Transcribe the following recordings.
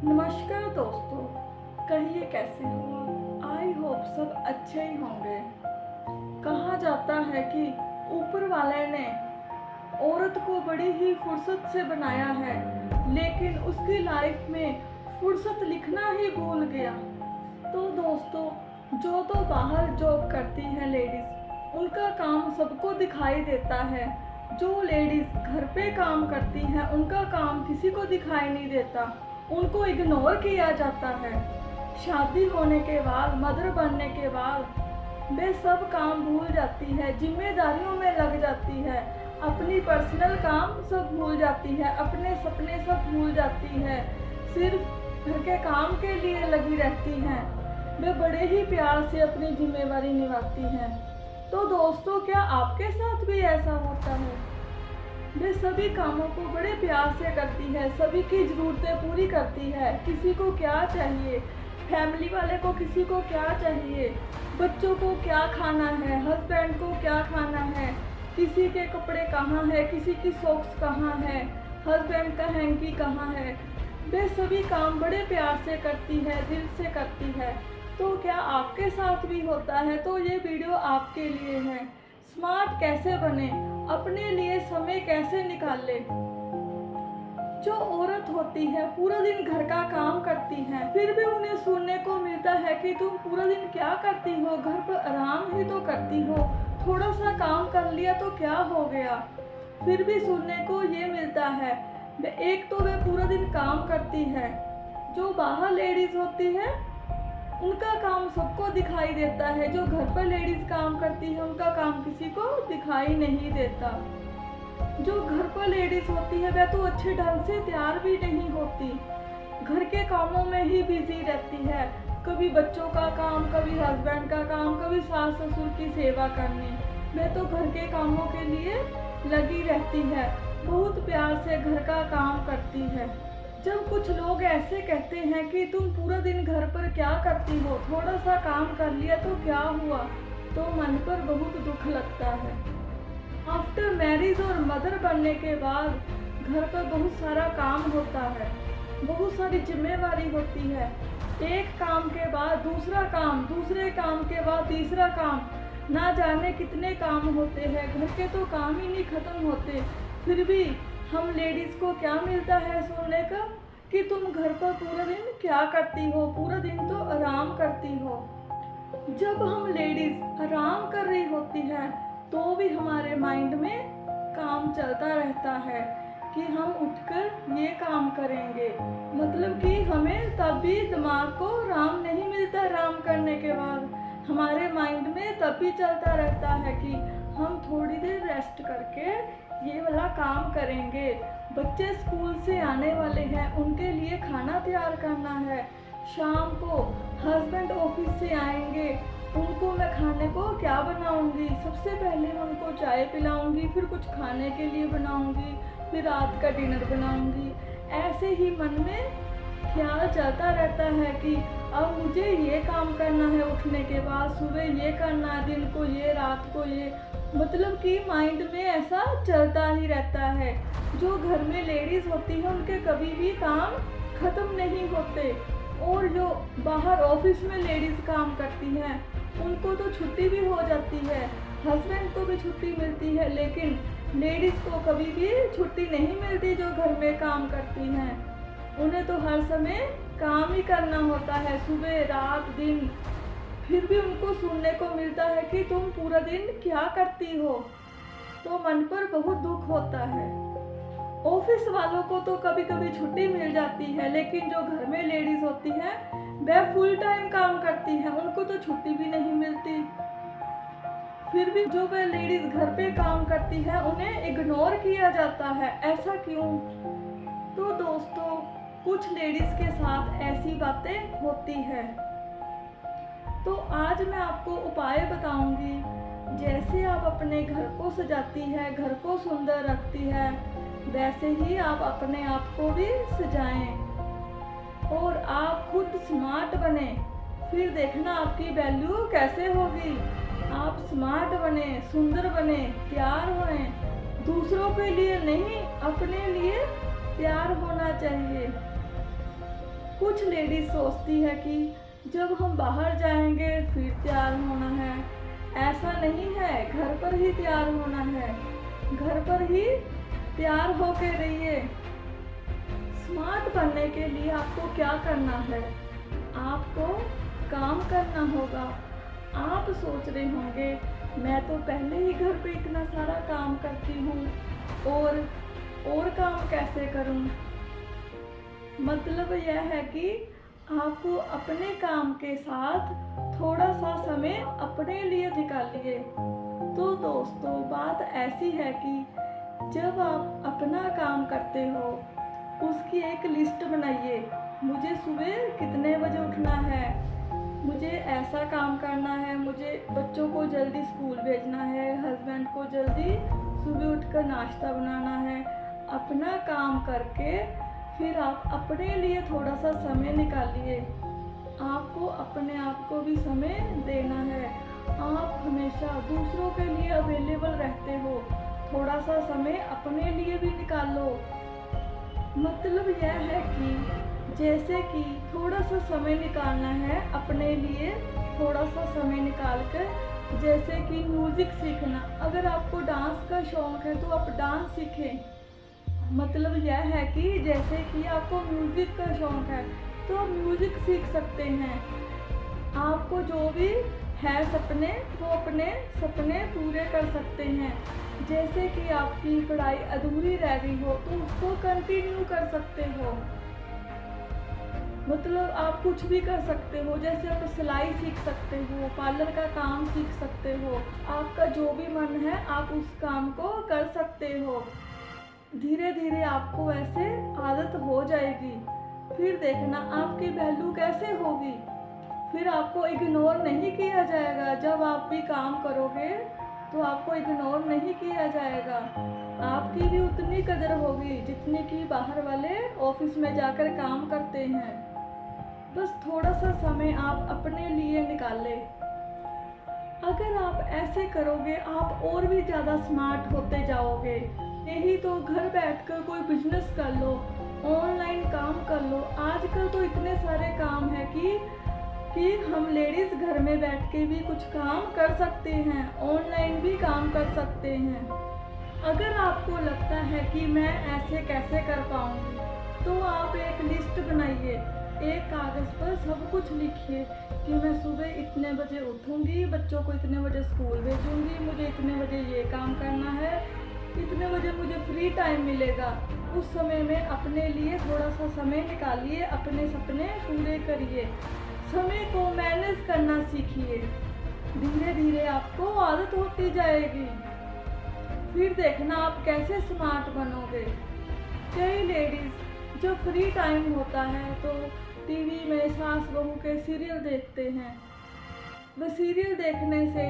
नमस्कार दोस्तों, कहिए कैसे हो। आई होप सब अच्छे ही होंगे। कहा जाता है कि ऊपर वाले ने औरत को बड़ी ही फुर्सत से बनाया है, लेकिन उसकी लाइफ में फुर्सत लिखना ही भूल गया। तो दोस्तों, जो तो बाहर जॉब करती हैं लेडीज़, उनका काम सबको दिखाई देता है। जो लेडीज़ घर पे काम करती हैं, उनका काम किसी को दिखाई नहीं देता, उनको इग्नोर किया जाता है। शादी होने के बाद, मदर बनने के बाद वे सब काम भूल जाती है, जिम्मेदारियों में लग जाती है, अपनी पर्सनल काम सब भूल जाती है, अपने सपने सब भूल जाती है, सिर्फ घर के काम के लिए लगी रहती हैं। वे बड़े ही प्यार से अपनी जिम्मेवारी निभाती हैं। तो दोस्तों, क्या आपके साथ भी ऐसा होता है? वे सभी कामों को बड़े प्यार से करती है, सभी की ज़रूरतें पूरी करती है। किसी को क्या चाहिए, फैमिली वाले को किसी को क्या चाहिए, बच्चों को क्या खाना है, हस्बैंड को क्या खाना है, किसी के कपड़े कहाँ है, किसी की सॉक्स कहाँ है, हस्बैंड का हैंकी कहाँ है। वे सभी काम बड़े प्यार से करती है, दिल से करती है। तो क्या आपके साथ भी होता है? तो ये वीडियो आपके लिए है। स्मार्ट कैसे बने, अपने लिए समय कैसे निकाले। जो औरत होती है पूरा दिन घर का काम करती है, फिर भी उन्हें सुनने को मिलता है कि तुम पूरा दिन क्या करती हो, घर पर आराम ही तो करती हो, थोड़ा सा काम कर लिया तो क्या हो गया। फिर भी सुनने को ये मिलता है। एक तो वे पूरा दिन काम करती है। जो बाहर लेडीज होती है उनका काम सबको दिखाई देता है, जो घर पर लेडीज काम करती है उनका काम किसी को दिखाई नहीं देता। जो घर पर लेडीज होती है वह तो अच्छे ढंग से तैयार भी नहीं होती, घर के कामों में ही बिजी रहती है। कभी बच्चों का काम, कभी हस्बैंड का काम, कभी सास ससुर की सेवा करनी। वह तो घर के कामों के लिए लगी रहती है, बहुत प्यार से घर का काम करती है। जब कुछ लोग ऐसे कहते हैं कि तुम पूरा दिन घर पर क्या करती हो, थोड़ा सा काम कर लिया तो क्या हुआ, तो मन पर बहुत दुख लगता है। आफ्टर मैरिज और मदर बनने के बाद घर पर बहुत सारा काम होता है, बहुत सारी जिम्मेवारी होती है। एक काम के बाद दूसरा काम, दूसरे काम के बाद तीसरा काम, ना जाने कितने काम होते हैं। घर के तो काम ही नहीं खत्म होते। फिर भी हम लेडीज़ को क्या मिलता है सुनने का कि तुम घर पर पूरा दिन क्या करती हो, पूरा दिन तो आराम करती हो। जब हम लेडीज़ आराम कर रही होती हैं तो भी हमारे माइंड में काम चलता रहता है कि हम उठकर ये काम करेंगे। मतलब कि हमें तब भी दिमाग को आराम नहीं मिलता। आराम करने के बाद हमारे माइंड में तब भी चलता रहता है कि हम थोड़ी देर रेस्ट करके ये वाला काम करेंगे। बच्चे स्कूल से आने वाले हैं, उनके लिए खाना तैयार करना है। शाम को हस्बैंड ऑफिस से आएंगे, उनको मैं खाने को क्या बनाऊंगी। सबसे पहले मैं उनको चाय पिलाऊंगी, फिर कुछ खाने के लिए बनाऊंगी, फिर रात का डिनर बनाऊंगी। ऐसे ही मन में ख्याल चलता रहता है कि अब मुझे ये काम करना है, उठने के बाद सुबह ये करना है, दिन को ये, रात को ये। मतलब कि माइंड में ऐसा चलता ही रहता है। जो घर में लेडीज़ होती है उनके कभी भी काम ख़त्म नहीं होते। और जो बाहर ऑफिस में लेडीज़ काम करती हैं उनको तो छुट्टी भी हो जाती है, हस्बैंड को भी छुट्टी मिलती है, लेकिन लेडीज़ को कभी भी छुट्टी नहीं मिलती। जो घर में काम करती हैं उन्हें तो हर समय काम ही करना होता है, सुबह रात दिन। फिर भी उनको सुनने को मिलता है कि तुम पूरा दिन क्या करती हो, तो मन पर बहुत दुख होता है। ऑफिस वालों को तो कभी कभी छुट्टी मिल जाती है, लेकिन जो घर में लेडीज होती हैं वह फुल टाइम काम करती हैं, उनको तो छुट्टी भी नहीं मिलती। फिर भी जो वह लेडीज घर पे काम करती है उन्हें इग्नोर किया जाता है। ऐसा क्यों? तो दोस्तों, कुछ लेडीज के साथ ऐसी बातें होती है। तो आज मैं आपको उपाय बताऊंगी। जैसे आप अपने घर को सजाती है, घर को सुंदर रखती है, वैसे ही आप अपने आप को भी सजाएं और आप खुद स्मार्ट बने। फिर देखना आपकी वैल्यू कैसे होगी। आप स्मार्ट बने, सुंदर बने, तैयार होएं। दूसरों के लिए नहीं, अपने लिए तैयार होना चाहिए। कुछ लेडीज सोचती है कि जब हम बाहर जाएंगे फिर तैयार होना है। ऐसा नहीं है, घर पर ही तैयार होना है, घर पर ही तैयार होके रहिए। स्मार्ट बनने के लिए आपको क्या करना है? आपको काम करना होगा। आप सोच रहे होंगे मैं तो पहले ही घर पे इतना सारा काम करती हूँ और काम कैसे करूँ? मतलब यह है कि आपको अपने काम के साथ थोड़ा सा समय अपने लिए निकालिए। तो दोस्तों, बात ऐसी है कि जब आप अपना काम करते हो उसकी एक लिस्ट बनाइए। मुझे सुबह कितने बजे उठना है, मुझे ऐसा काम करना है, मुझे बच्चों को जल्दी स्कूल भेजना है, हस्बैंड को जल्दी सुबह उठकर नाश्ता बनाना है। अपना काम करके फिर आप अपने लिए थोड़ा सा समय निकालिए। आपको अपने आप को भी समय देना है। आप हमेशा दूसरों के लिए अवेलेबल रहते हो, थोड़ा सा समय अपने लिए भी निकालो। मतलब यह है कि जैसे कि थोड़ा सा समय निकालना है अपने लिए, थोड़ा सा समय निकाल कर, जैसे कि म्यूज़िक सीखना। अगर आपको डांस का शौक़ है तो आप डांस सीखें। मतलब यह है कि जैसे कि आपको म्यूज़िक का शौक़ है तो आप म्यूज़िक सीख सकते हैं। आपको जो भी है सपने, वो अपने सपने पूरे कर सकते हैं। जैसे कि आपकी पढ़ाई अधूरी रह गई हो तो उसको कंटिन्यू कर सकते हो। मतलब आप कुछ भी कर सकते हो, जैसे आप सिलाई सीख सकते हो, पार्लर का काम सीख सकते हो। आपका जो भी मन है आप उस काम को कर सकते हो। धीरे धीरे आपको ऐसे आदत हो जाएगी। फिर देखना आपकी वैल्यू कैसे होगी। फिर आपको इग्नोर नहीं किया जाएगा। जब आप भी काम करोगे तो आपको इग्नोर नहीं किया जाएगा। आपकी भी उतनी कदर होगी जितनी कि बाहर वाले ऑफिस में जाकर काम करते हैं। बस थोड़ा सा समय आप अपने लिए निकाल लें। अगर आप ऐसे करोगे आप और भी ज़्यादा स्मार्ट होते जाओगे। यही तो घर बैठकर कोई बिजनेस कर लो, ऑनलाइन काम कर लो। आजकल तो इतने सारे काम है कि हम लेडीज़ घर में बैठ के भी कुछ काम कर सकते हैं, ऑनलाइन भी काम कर सकते हैं। अगर आपको लगता है कि मैं ऐसे कैसे कर पाऊँगी तो आप एक लिस्ट बनाइए, एक कागज़ पर सब कुछ लिखिए कि मैं सुबह इतने बजे उठूँगी, बच्चों को इतने बजे स्कूल भेजूँगी, मुझे इतने बजे ये काम करना है, इतने बजे मुझे फ्री टाइम मिलेगा। उस समय में अपने लिए थोड़ा सा समय निकालिए, अपने सपने पूरे करिए। समय को मैनेज करना सीखिए। धीरे धीरे आपको आदत होती जाएगी। फिर देखना आप कैसे स्मार्ट बनोगे। कई लेडीज़ जब फ्री टाइम होता है तो टीवी में सास बहू के सीरियल देखते हैं। वह सीरियल देखने से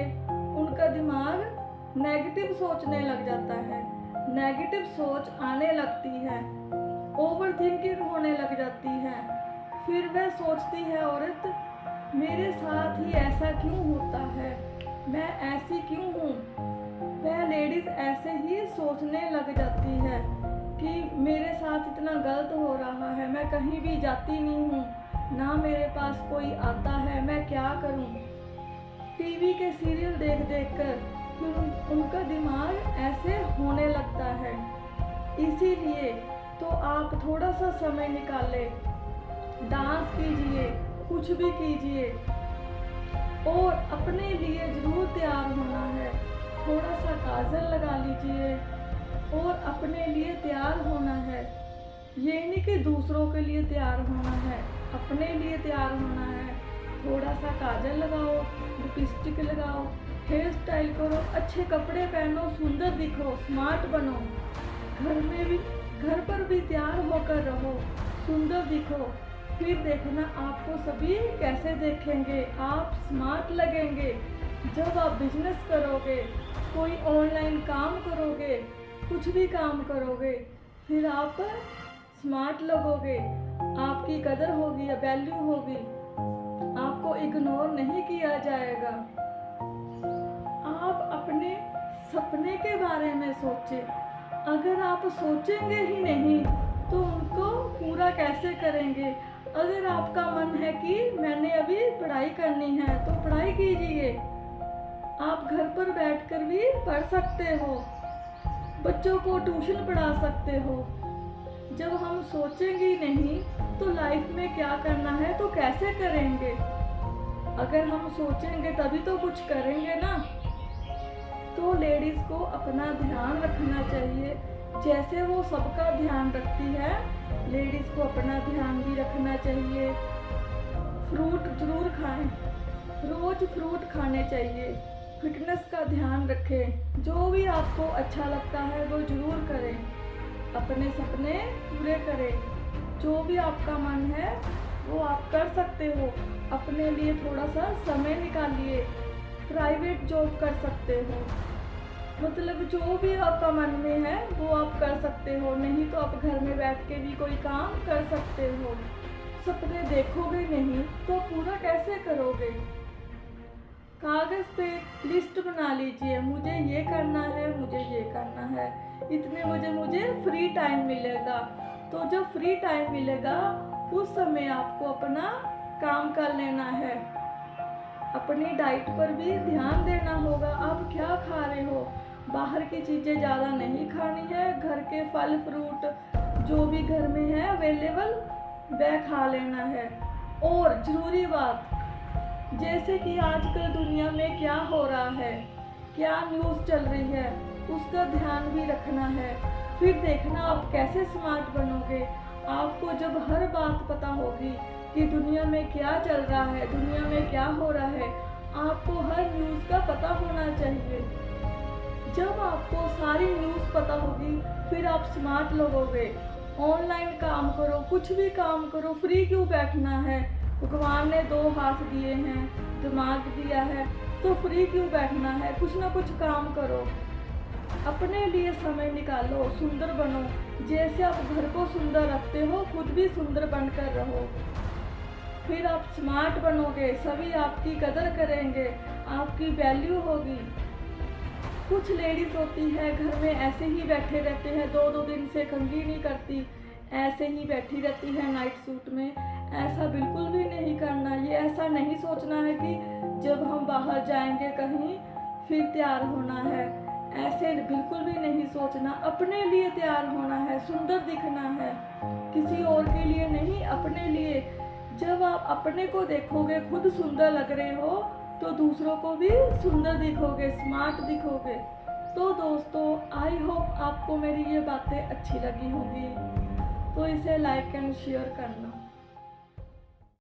उनका दिमाग नेगेटिव सोचने लग जाता है, नेगेटिव सोच आने लगती है, ओवर थिंकिंग होने लग जाती है। फिर वह सोचती है औरत, मेरे साथ ही ऐसा क्यों होता है, मैं ऐसी क्यों हूँ। वह लेडीज़ ऐसे ही सोचने लग जाती है कि मेरे साथ इतना गलत हो रहा है, मैं कहीं भी जाती नहीं हूँ, ना मेरे पास कोई आता है, मैं क्या करूँ। टीवी के सीरियल देख देख कर फिर उनका दिमाग ऐसे होने लगता है। इसीलिए तो आप थोड़ा सा समय निकालें, डांस कीजिए, कुछ भी कीजिए और अपने लिए ज़रूर तैयार होना है। थोड़ा सा काजल लगा लीजिए और अपने लिए तैयार होना है। ये नहीं कि दूसरों के लिए तैयार होना है, अपने लिए तैयार होना है। थोड़ा सा काजल लगाओ, लिपस्टिक लगाओ, हेयर स्टाइल करो, अच्छे कपड़े पहनो, सुंदर दिखो, स्मार्ट बनो। घर पर भी तैयार होकर रहो, सुंदर दिखो। फिर देखना आपको सभी कैसे देखेंगे, आप स्मार्ट लगेंगे। जब आप बिजनेस करोगे, कोई ऑनलाइन काम करोगे, कुछ भी काम करोगे, फिर आप स्मार्ट लगोगे, आपकी कदर होगी, वैल्यू होगी, आपको इग्नोर नहीं किया जाएगा। आप अपने सपने के बारे में सोचें। अगर आप सोचेंगे ही नहीं तो उनको पूरा कैसे करेंगे। अगर आपका मन है कि मैंने अभी पढ़ाई करनी है तो पढ़ाई कीजिए। आप घर पर बैठकर भी पढ़ सकते हो, बच्चों को ट्यूशन पढ़ा सकते हो। जब हम सोचेंगे ही नहीं तो लाइफ में क्या करना है तो कैसे करेंगे। अगर हम सोचेंगे तभी तो कुछ करेंगे ना। तो लेडीज को अपना ध्यान रखना चाहिए, जैसे वो सबका ध्यान रखती है लेडीज को अपना ध्यान भी रखना चाहिए। फ्रूट जरूर खाएं, रोज फ्रूट खाने चाहिए। फिटनेस का ध्यान रखें, जो भी आपको अच्छा लगता है वो जरूर करें। अपने सपने पूरे करें, जो भी आपका मन है वो आप कर सकते हो। अपने लिए थोड़ा सा समय निकालिए, प्राइवेट जॉब कर सकते हो, मतलब जो भी आपका मन में है वो आप कर सकते हो। नहीं तो आप घर में बैठ के भी कोई काम कर सकते हो। सपने देखोगे नहीं तो पूरा कैसे करोगे। कागज पे लिस्ट बना लीजिए, मुझे ये करना है, मुझे ये करना है, इतने मुझे फ्री टाइम मिलेगा। तो जब फ्री टाइम मिलेगा उस समय आपको अपना काम कर लेना है। अपनी डाइट पर भी ध्यान देना होगा, आप क्या खा रहे हो। बाहर की चीज़ें ज़्यादा नहीं खानी है, घर के फल फ्रूट जो भी घर में है अवेलेबल वह खा लेना है। और ज़रूरी बात, जैसे कि आजकल दुनिया में क्या हो रहा है, क्या न्यूज़ चल रही है, उसका ध्यान भी रखना है। फिर देखना आप कैसे स्मार्ट बनोगे। आपको जब हर बात पता होगी कि दुनिया में क्या चल रहा है, दुनिया में क्या हो रहा है, आपको हर न्यूज़ का पता होना चाहिए। जब आपको सारी न्यूज़ पता होगी फिर आप स्मार्ट लगोगे। ऑनलाइन काम करो, कुछ भी काम करो, फ्री क्यों बैठना है। भगवान ने 2 हाथ दिए हैं, दिमाग दिया है, तो फ्री क्यों बैठना है। कुछ ना कुछ काम करो, अपने लिए समय निकालो, सुंदर बनो। जैसे आप घर को सुंदर रखते हो खुद भी सुंदर बनकर रहो। फिर आप स्मार्ट बनोगे, सभी आपकी कदर करेंगे, आपकी वैल्यू होगी। कुछ लेडीज होती है घर में ऐसे ही बैठे रहते हैं, 2-2 दिन से कंघी नहीं करती, ऐसे ही बैठी रहती है नाइट सूट में। ऐसा बिल्कुल भी नहीं करना। ये ऐसा नहीं सोचना है कि जब हम बाहर जाएंगे कहीं फिर तैयार होना है, ऐसे बिल्कुल भी नहीं सोचना। अपने लिए तैयार होना है, सुंदर दिखना है, किसी और के लिए नहीं, अपने लिए। जब आप अपने को देखोगे खुद सुंदर लग रहे हो तो दूसरों को भी सुंदर दिखोगे, स्मार्ट दिखोगे। तो दोस्तों, आई होप आपको मेरी ये बातें अच्छी लगी होंगी, तो इसे लाइक एंड शेयर करना।